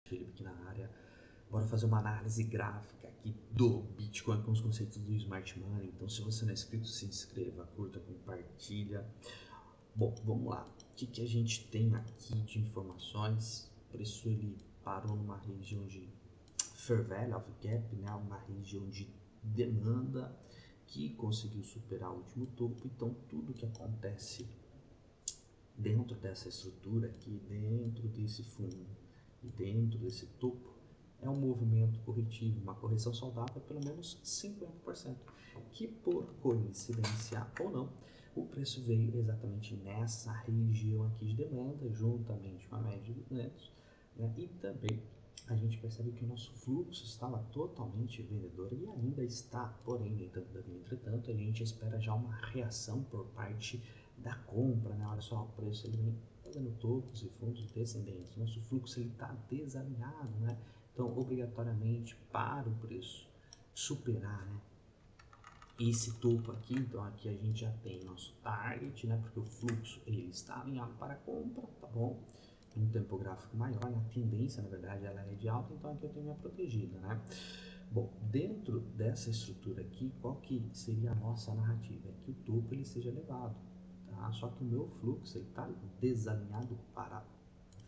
Felipe aqui na área. Bora fazer uma análise gráfica aqui do Bitcoin com os conceitos do Smart Money. Então, se você não é inscrito, se inscreva, curta, compartilha. Bom, vamos lá. O que a gente tem aqui de informações? O preço ele parou numa região de Fair Value of Gap, né? Uma região de demanda que conseguiu superar o último topo. Então, tudo que acontece dentro dessa estrutura aqui, dentro desse fundo e dentro desse topo, é um movimento corretivo, uma correção saudável pelo menos 50%, que por coincidência ou não, o preço veio exatamente nessa região aqui de demanda, juntamente com a média de 200, né? E também a gente percebe que o nosso fluxo estava totalmente vendedor e ainda está, porém, entretanto, a gente espera já uma reação por parte da compra, né? Olha só, o preço ele vem fazendo topos e fundos descendentes, nosso fluxo ele está desalinhado, né? Então, obrigatoriamente, para o preço superar, né, esse topo aqui, então aqui a gente já tem nosso target, né, porque o fluxo ele está alinhado para a compra, tá bom? Um tempo gráfico maior, né? A tendência, na verdade, ela é de alta, então aqui eu tenho minha protegida, né? Bom, dentro dessa estrutura aqui, qual que seria a nossa narrativa? É que o topo ele seja elevado, tá? Só que o meu fluxo ele está desalinhado para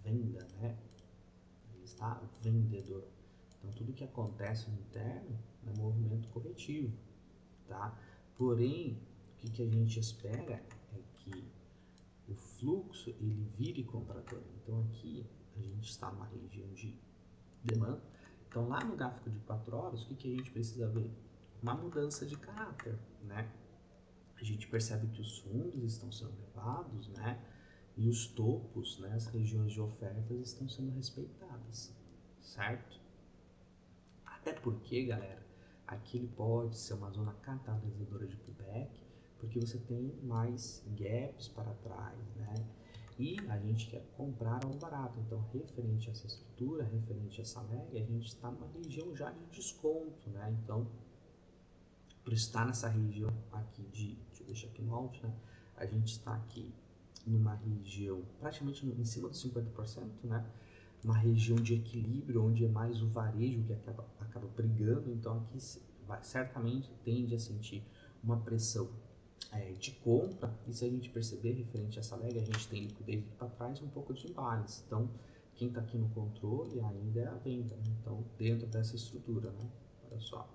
venda, né? Ele está vendedor. Então, tudo que acontece no interno é um movimento corretivo, tá? Porém, o que a gente espera é que o fluxo ele vire comprador. Então, aqui a gente está numa região de demanda. Então, lá no gráfico de 4 horas, o que a gente precisa ver? Uma mudança de caráter, né? A gente percebe que os fundos estão sendo levados, né? E os topos, né, as regiões de ofertas estão sendo respeitadas, certo? Até porque, galera, aqui ele pode ser uma zona catalisadora de pullback, porque você tem mais gaps para trás, né? E a gente quer comprar ao barato, então referente a essa estrutura, referente a essa média, a gente está numa região já de desconto, né? Então, por estar nessa região aqui deixa eu deixar aqui no alto, né? A gente está aqui numa região praticamente em cima dos 50%, né? Uma região de equilíbrio, onde é mais o varejo que acaba brigando, então aqui certamente tende a sentir uma pressão de compra, e se a gente perceber referente a essa leg, a gente tem liquidez para trás e um pouco de imbalance, então quem está aqui no controle ainda é a venda, né? Então dentro dessa estrutura, né? Olha só,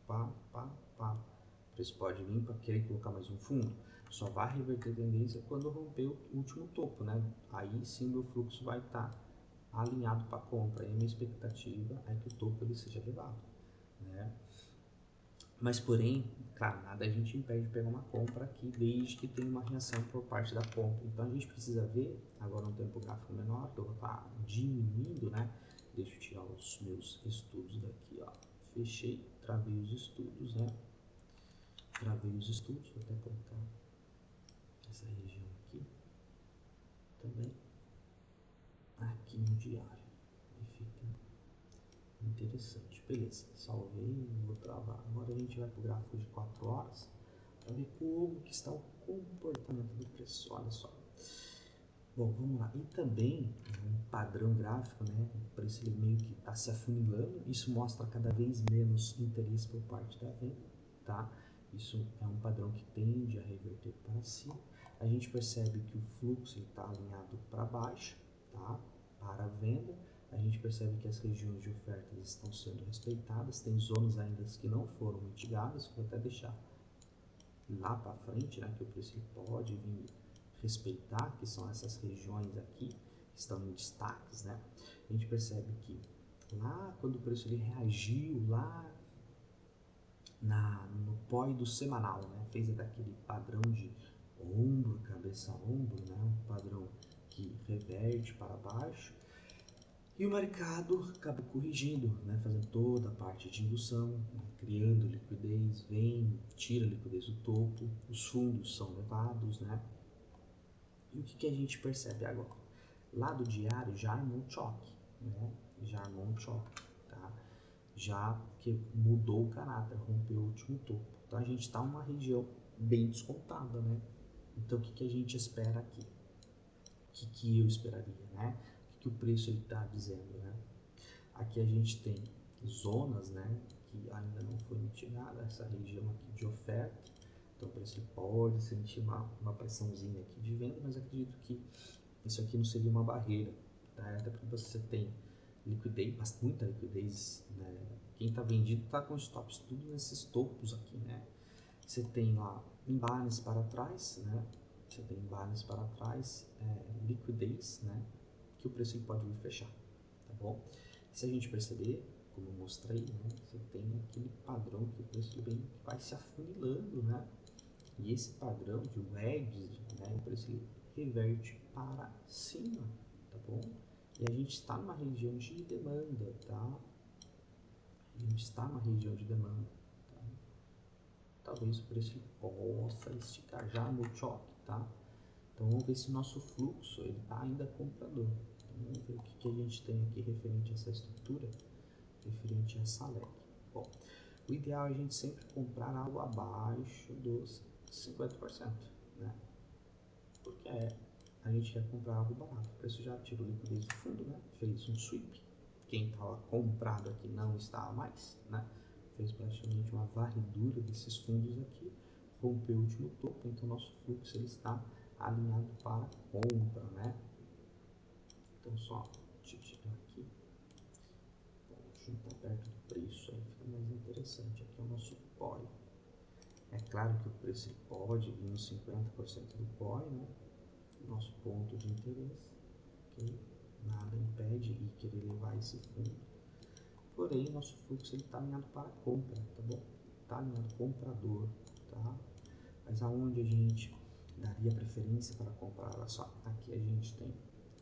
pá, pá, pá, o preço pode vir para querer colocar mais um fundo, só vai reverter tendência quando romper o último topo, né? Aí sim meu fluxo vai estar alinhado para compra, e a minha expectativa é que o topo ele seja elevado, né? Mas porém, claro, nada a gente impede de pegar uma compra aqui desde que tenha uma reação por parte da compra. Então a gente precisa ver, agora um tempo gráfico menor, que eu vou estar diminuindo, né? Deixa eu tirar os meus estudos daqui, ó. Fechei, travei os estudos, né? Travei os estudos, vou até colocar essa região aqui também, aqui no diário, e fica interessante. Beleza, salvei, vou travar. Agora a gente vai para o gráfico de 4 horas para ver como que está o comportamento do preço. Olha só. Bom, vamos lá. E também um padrão gráfico, né? O preço ele meio que está se afunilando. Isso mostra cada vez menos interesse por parte da venda, tá? Isso é um padrão que tende a reverter para cima. A gente percebe que o fluxo está alinhado para baixo, tá? Para a venda. A gente percebe que as regiões de ofertas estão sendo respeitadas. Tem zonas ainda que não foram mitigadas. Vou até deixar lá para frente, né? Que o preço pode vir respeitar, que são essas regiões aqui que estão em destaques, né? A gente percebe que lá quando o preço ele reagiu lá no POI do semanal, né? Fez daquele padrão de ombro, cabeça, ombro, né? Um padrão que reverte para baixo. E o mercado acaba corrigindo, né? Fazendo toda a parte de indução, né? Criando liquidez, vem, tira a liquidez do topo, os fundos são levados, né? E o que a gente percebe agora? Lá do diário já armou um choque, né? Já armou um choque, tá? Já que mudou o caráter, rompeu o último topo. Então a gente está numa região bem descontada, né? Então o que a gente espera aqui? O que eu esperaria, né? O que o preço está dizendo, né? Aqui a gente tem zonas, né, que ainda não foi mitigada, essa região aqui de oferta. Então, o preço pode sentir uma pressãozinha aqui de venda, mas acredito que isso aqui não seria uma barreira, tá? Até porque você tem liquidez, muita liquidez, né? Quem está vendido está com stops tudo nesses topos aqui, né? Você tem lá imbalance para trás, né? Você tem imbalance para trás, liquidez, né? Que o preço pode vir fechar, tá bom? Se a gente perceber, como eu mostrei, né? Você tem aquele padrão que o preço vai se afunilando, né? E esse padrão de wedge, né? O preço reverte para cima, tá bom? E a gente está numa região de demanda, tá? A gente está numa região de demanda, tá? Talvez o preço possa esticar já no choque, tá? Então vamos ver se o nosso fluxo ele está ainda comprador. Então, vamos ver o que a gente tem aqui referente a essa estrutura, referente a essa LEC. Bom, o ideal é a gente sempre comprar algo abaixo dos 50%, né? Porque a gente quer comprar algo barato. O preço já tirou liquidez do fundo, né? Fez um sweep. Quem estava comprado aqui não está mais, né? Fez praticamente uma varredura desses fundos aqui, rompeu o último topo, então nosso fluxo ele está alinhado para compra, né? Então só tirar aqui, bom, juntar perto do preço, aí fica mais interessante. Aqui é o nosso POI. É claro que o preço pode vir nos 50% do POI, né? Nosso ponto de interesse, ok? Nada impede e querer levar esse fundo. Porém, nosso fluxo está alinhado para compra, tá bom? Está alinhado comprador, tá? Mas aonde a gente daria preferência para comprar? Olha só, aqui a gente tem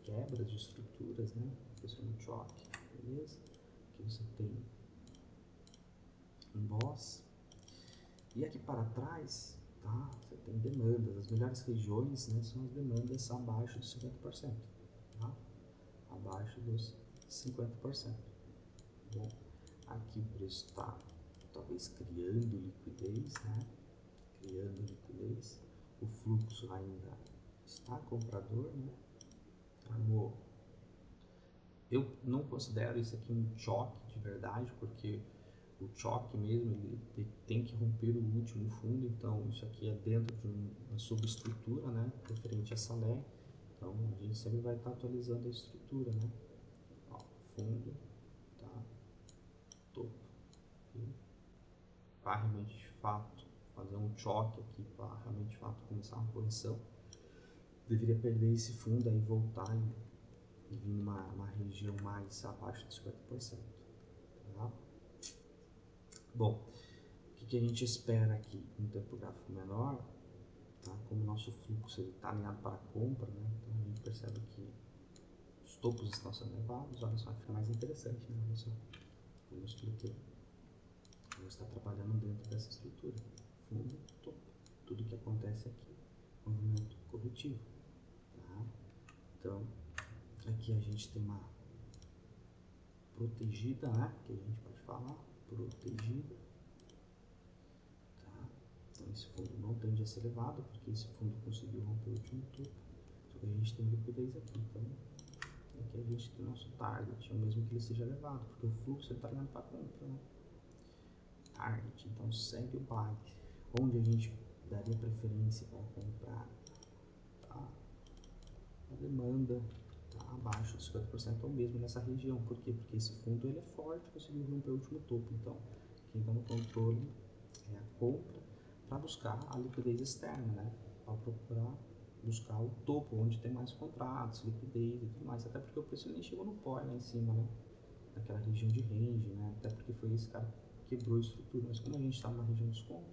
quebras de estruturas, né? Questão de choque, beleza? Aqui você tem um boss. E aqui para trás, tá? Você tem demandas. As melhores regiões, né, são as demandas abaixo dos 50%, tá? Abaixo dos 50%. Bom, aqui o preço está talvez criando liquidez, né? Criando liquidez. O fluxo ainda está comprador, né? Amor, eu não considero isso aqui um choque de verdade, porque o choque mesmo ele tem que romper o último fundo, então isso aqui é dentro de uma subestrutura, né? Referente a essa LEC. Então a gente sempre vai estar atualizando a estrutura, né? Ó, fundo, tá? Topo. Para realmente de fato fazer um choque aqui, para realmente de fato começar uma correção, deveria perder esse fundo aí, voltar e vir numa região mais abaixo de 50%. Tá? Bom, o que a gente espera aqui? Um tempo gráfico menor, tá? Como o nosso fluxo está alinhado para a compra, né? Então a gente percebe que os topos estão sendo levados. Olha só, fica mais interessante, né? Olha só, como eu expliquei. Você está trabalhando dentro dessa estrutura, fundo, topo. Tudo que acontece aqui, movimento corretivo, tá? Então, aqui a gente tem uma protegida, né? Que a gente pode falar, protegida, tá? Então, esse fundo não tende a ser elevado, porque esse fundo conseguiu romper o último topo. Só que a gente tem liquidez aqui, então aqui a gente tem o nosso target, mesmo que ele seja elevado, porque o fluxo está alinhado para compra, né? Target, então segue o buy, onde a gente daria preferência para comprar, tá? A demanda tá abaixo dos 50% ou mesmo nessa região. Por quê? Porque esse fundo ele é forte, conseguiu romper o último topo. Então, quem está no controle é a compra para buscar a liquidez externa, né? Para procurar buscar o topo, onde tem mais contratos, liquidez e tudo mais. Até porque o preço nem chegou no POI lá em cima, né? Naquela região de range, né? Até porque foi esse cara que quebrou a estrutura. Mas como a gente está numa região de desconto,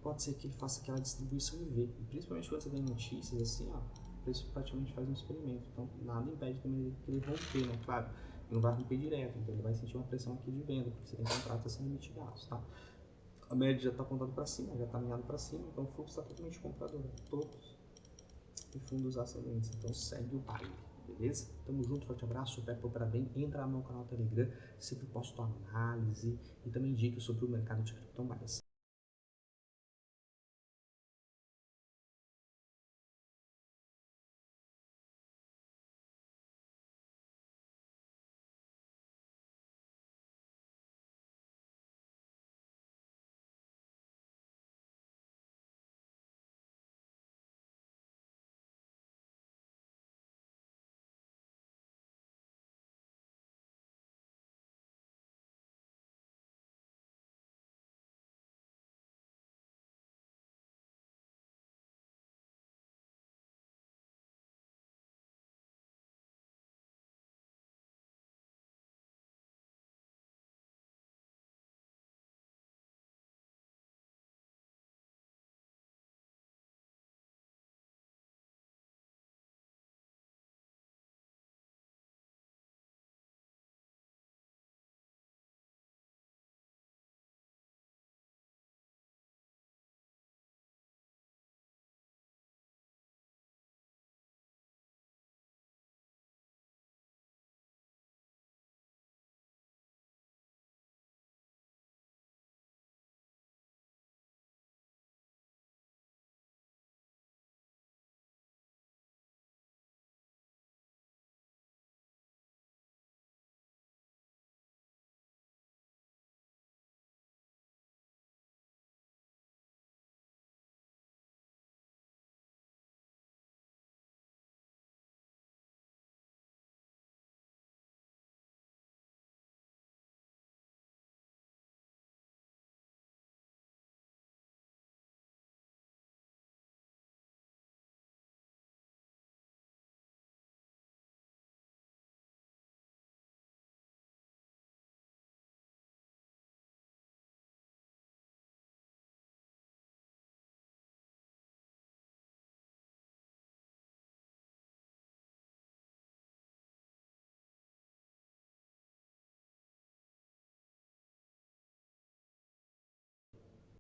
pode ser que ele faça aquela distribuição em V. E principalmente quando você tem notícias assim, ó, o preço praticamente faz um experimento. Então nada impede também que ele romper, né? Claro, ele não vai romper direto, então ele vai sentir uma pressão aqui de venda, porque você tem contratos sendo mitigados, tá? A média já está apontando para cima, já está alinhado para cima, então o fluxo está totalmente comprador, todos e fundos ascendentes. Então segue o baile, beleza? Tamo junto, forte abraço, super para bem. Entra no meu canal Telegram, sempre posto análise e também dicas sobre o mercado de criptomoedas.